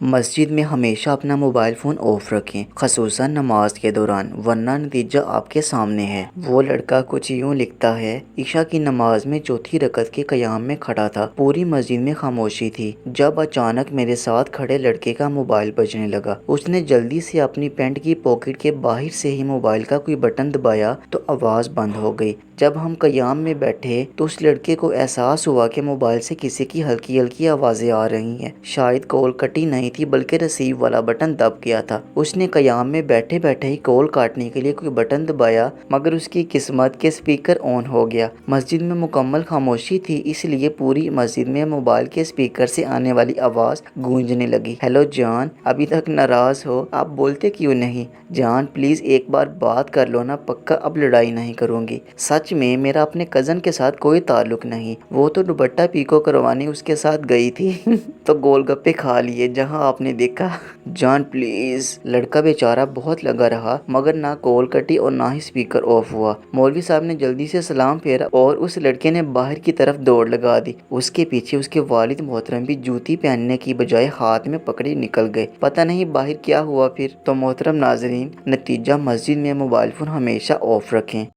مسجد میں ہمیشہ اپنا موبائل فون آف رکھیں، خصوصاً نماز کے دوران، ورنہ نتیجہ آپ کے سامنے ہے۔ وہ لڑکا کچھ یوں لکھتا ہے، عشاء کی نماز میں چوتھی رکعت کے قیام میں کھڑا تھا، پوری مسجد میں خاموشی تھی، جب اچانک میرے ساتھ کھڑے لڑکے کا موبائل بجنے لگا۔ اس نے جلدی سے اپنی پینٹ کی پاکٹ کے باہر سے ہی موبائل کا کوئی بٹن دبایا تو آواز بند ہو گئی۔ جب ہم قیام میں بیٹھے تو اس لڑکے کو احساس ہوا کہ موبائل سے کسی کی ہلکی ہلکی آوازیں آ رہی ہیں، شاید کال کٹی نہیں تھی بلکہ ریسیو والا بٹن دب گیا تھا۔ اس نے قیام میں بیٹھے بیٹھے ہی کال کاٹنے کے لیے کوئی بٹن دبایا، مگر اس کی قسمت کے اسپیکر آن ہو گیا۔ مسجد میں مکمل خاموشی تھی، اس لیے پوری مسجد میں موبائل کے اسپیکر سے آنے والی آواز گونجنے لگی۔ ہیلو جان، ابھی تک ناراض ہو؟ آپ بولتے کیوں نہیں؟ جان پلیز ایک بار بات کر لو نا، پکا اب لڑائی نہیں کروں گی۔ سچ میں میرا اپنے کزن کے ساتھ کوئی تعلق نہیں، وہ تو دوپٹہ پیکو کروانے اس کے ساتھ گئی تھی تو گول گپے کھا لیے جہاں آپ نے دیکھا۔ جان پلیز۔ لڑکا بیچارہ بہت لگا رہا، مگر نہ کال کٹی اور نہ ہی اسپیکر آف ہوا۔ مولوی صاحب نے جلدی سے سلام پھیرا اور اس لڑکے نے باہر کی طرف دوڑ لگا دی۔ اس کے پیچھے اس کے والد محترم بھی جوتی پہننے کی بجائے ہاتھ میں پکڑے نکل گئے۔ پتہ نہیں باہر کیا ہوا پھر۔ تو محترم ناظرین، نتیجہ مسجد میں موبائل فون ہمیشہ آف رکھیں۔